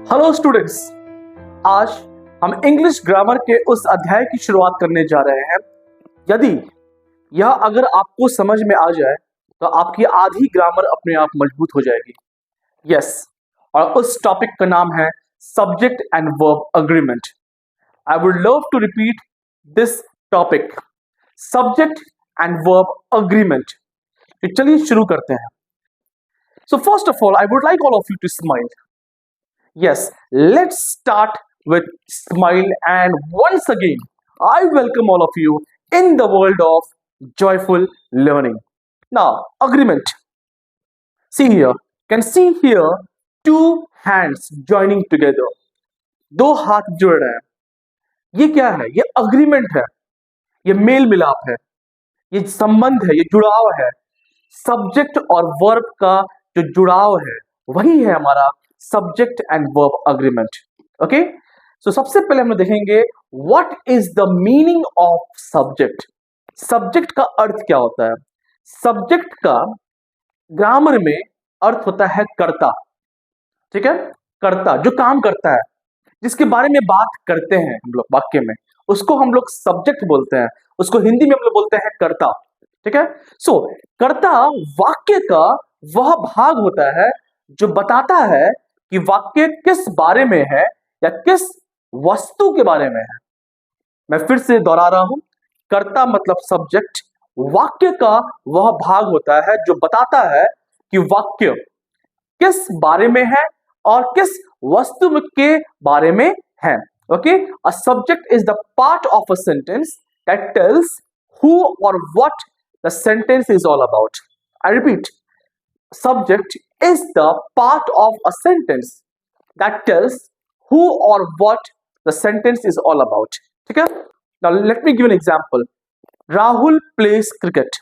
Hello students, आज हम English grammar के उस अध्याय की शुरुआत करने जा रहे हैं। यदि यह अगर आपको समझ में आ जाए तो आपकी आधी ग्रामर अपने आप मजबूत हो जाएगी। यस, और उस टॉपिक का नाम है subject and verb agreement. I would love to repeat this topic, subject and verb agreement. तो चलिए शुरू करते हैं। So first of all I would like all of you to smile. Yes, let's start with smile, and once again I welcome all of you in the world of joyful learning. Now, agreement. See here, can see here two hands joining together. दो हाथ जुड़ रहे हैं। ये क्या है? ये agreement है, ये मेल मिलाप है, ये संबंध है, ये जुड़ाव है। सब्जेक्ट और वर्ब का जो जुड़ाव है वही है हमारा subject and verb agreement. Okay, so सबसे पहले हम देखेंगे what is the meaning of subject. Subject का अर्थ क्या होता है? सब्जेक्ट का ग्रामर में अर्थ होता है कर्ता। ठीक है, कर्ता जो काम करता है, जिसके बारे में बात करते हैं हम लोग वाक्य में, उसको हम लोग सब्जेक्ट बोलते हैं। उसको हिंदी में हम लोग बोलते हैं कर्ता। ठीक है, सो कर्ता वाक्य का वह भाग होता है जो बताता है कि वाक्य किस बारे में है या किस वस्तु के बारे में है। मैं फिर से दोहरा रहा हूं, कर्ता मतलब सब्जेक्ट, वाक्य का वह भाग होता है जो बताता है कि वाक्य किस बारे में है और किस वस्तु के बारे में है। Okay, a subject is the part of a sentence that tells who और what the sentence is all about. I repeat, subject is the part of a sentence that tells who or what the sentence is all about. ठीक है, now let me give an example. Rahul plays cricket.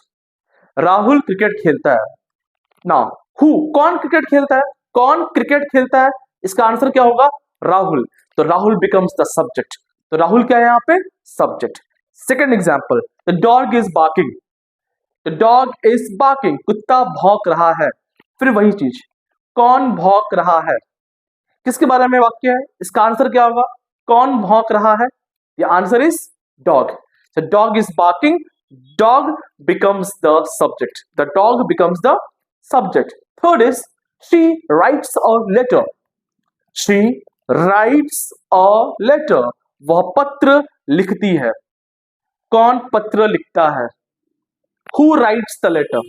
Rahul cricket खेलता है। now who, कौन cricket खेलता है? कौन cricket खेलता है? इसका आंसर क्या होगा? राहुल। तो राहुल becomes the subject. तो राहुल क्या है यहाँ पे? subject. second example, the dog is barking. The dog is barking. कुत्ता भौंक रहा है। फिर वही चीज, कौन भौंक रहा है? किसके बारे में वाक्य है? इसका आंसर क्या होगा? कौन भौंक रहा है? The answer is dog. So dog is barking. Dog becomes the subject. The dog becomes the subject. Third is she writes a letter. She writes a letter. वह पत्र लिखती है। कौन पत्र लिखता है? Who writes the letter?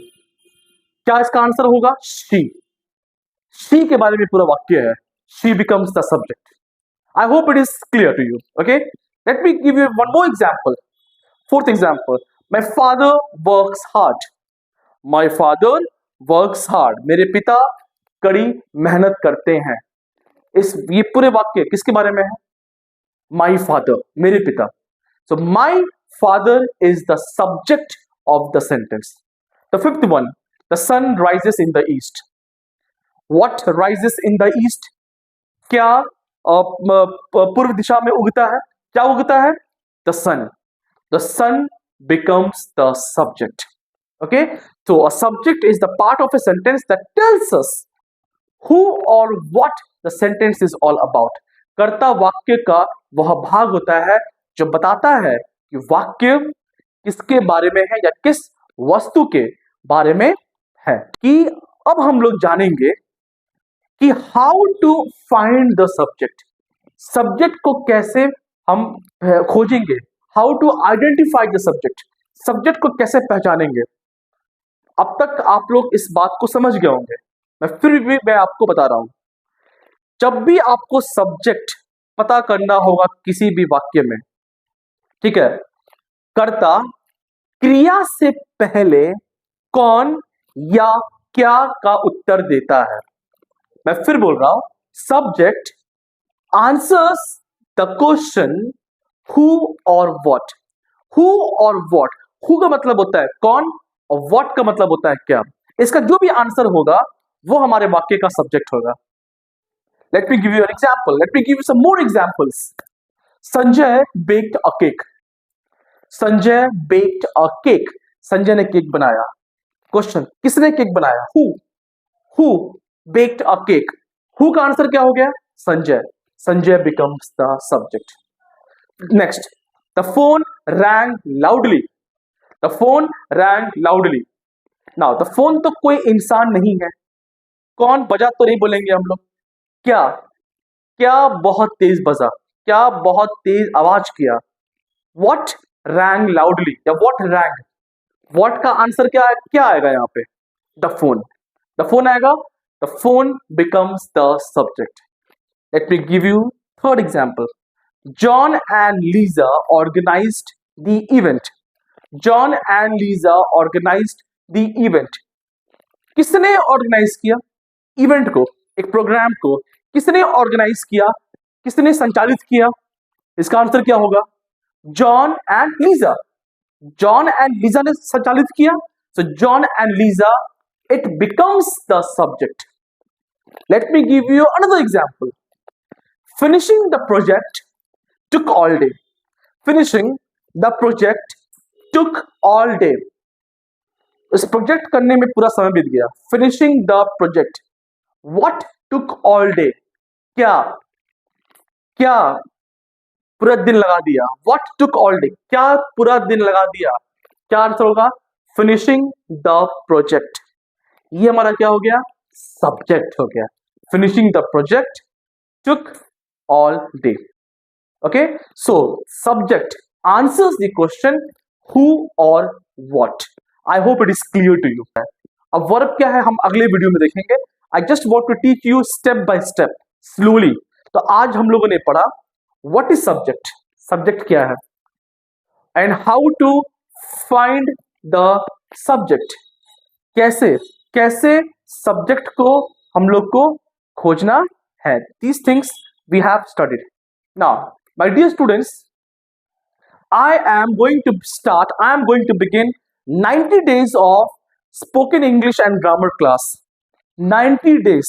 क्या इसका आंसर होगा? शी के बारे में पूरा वाक्य है। She becomes the subject. I hope it is clear to you. Okay, let me give you one more example. Fourth example, my father works hard. My father works hard. मेरे पिता कड़ी मेहनत करते हैं। ये पूरे वाक्य किसके बारे में है? माय फादर, मेरे पिता। So my father is the subject of the sentence. The fifth one, the sun rises in the east. What rises in the east? क्या पूर्व दिशा में उगता है? क्या उगता है? The sun. The sun becomes the subject. Okay, so a subject is the part of a sentence that tells us who or what the sentence is all about. कर्ता वाक्य का वह भाग होता है जो बताता है कि वाक्य किसके बारे में है या किस वस्तु के बारे में है। कि अब हम लोग जानेंगे कि how to find the subject. Subject को कैसे हम खोजेंगे? How to identify the subject. Subject को कैसे पहचानेंगे? अब तक आप लोग इस बात को समझ गए होंगे, फिर भी मैं आपको बता रहा हूं। जब भी आपको सब्जेक्ट पता करना होगा किसी भी वाक्य में, ठीक है, कर्ता क्रिया से पहले कौन या क्या का उत्तर देता है। मैं फिर बोल रहा हूं, subject answers the question who और व्हाट। हु और व्हाट, हु का मतलब होता है कौन और व्हाट का मतलब होता है क्या। इसका जो भी आंसर होगा वो हमारे वाक्य का सब्जेक्ट होगा। Let me give you an example, let me give you some more examples. Sanjay baked a cake. Sanjay baked a cake. Sanjay ने केक बनाया। क्वेश्चन, किसने केक बनाया? Who baked a cake. Who का आंसर क्या हो गया? Sanjay. Sanjay becomes the subject. Next, the phone rang loudly. The phone rang loudly. Now, the phone तो कोई इंसान नहीं है, कौन बजा तो नहीं बोलेंगे हम लोग, क्या क्या बहुत तेज बजा, क्या बहुत तेज आवाज किया. What rang loudly या what rang, what का आंसर क्या आएगा यहाँ पे, the phone आएगा. The phone becomes the subject. Let me give you third example. John and Lisa organized the event. John and Lisa organized the event. किसने organise किया event को, एक प्रोग्राम को किसने ऑर्गेनाइज किया, किसने संचालित किया, इसका आंसर क्या होगा, John and Lisa. John and Lisa ने संचालित किया, सो John and Lisa, it becomes the subject. Late me give you another example. Finishing the project took all day. Finishing the project took all day. इस project करने में पूरा समय बीत गया. Finishing the project. What took all day? क्या पूरा दिन लगा दिया. What took all day? क्या पूरा दिन लगा दिया. क्या आंसर होगा, Finishing the project. ये हमारा क्या हो गया, सब्जेक्ट हो गया. Finishing the project took all day. Okay, so subject answers the question who or what. I hope it is clear to you. अब verb क्या है हम अगले वीडियो में देखेंगे. I just want to teach you step by step, slowly. तो आज हम लोगों ने पढ़ा what is subject, subject क्या है, and how to find the subject, कैसे subject को हम लोग को खोजना है. These things we have studied. Now, my dear students, I am going to begin 90 days of spoken English and grammar class. 90 days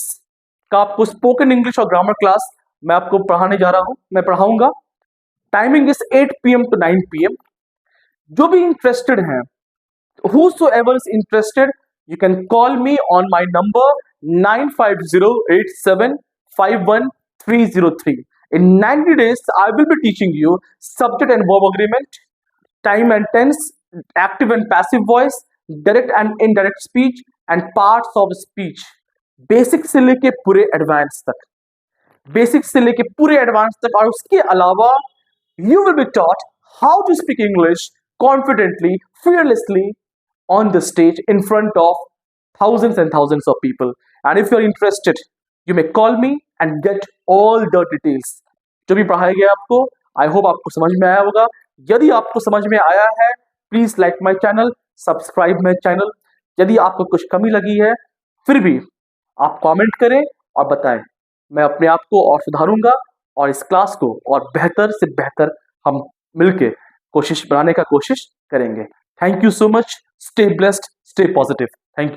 का आपको स्पोकन इंग्लिश और ग्रामर क्लास मैं आपको पढ़ाने जा रहा हूं, मैं पढ़ाऊंगा. Timing is 8 PM to 9 PM. जो भी इंटरेस्टेड हैं, whosoever is interested, you can call me on my number 9508751303. In 90 days, I will be teaching you subject and verb agreement, time and tense, active and passive voice, direct and indirect speech, and parts of speech. Basic से लेके पूरे advance तक, और उसके अलावा you will be taught how to speak English confidently, fearlessly on the stage in front of thousands and thousands of people. And if you are interested, you may call me and get all the details. जो भी पढ़ाया गया आपको, I hope आपको समझ में आया होगा. यदि आपको समझ में आया है, please like my channel, subscribe my channel. यदि आपको कुछ कमी लगी है, फिर भी आप कमेंट करें और बताएं. मैं अपने आप को और सुधारूंगा और इस क्लास को और बेहतर से बेहतर हम मिलके कोशिश बनाने का कोशिश करेंगे. Thank you so much. Stay blessed, stay positive. Thank you.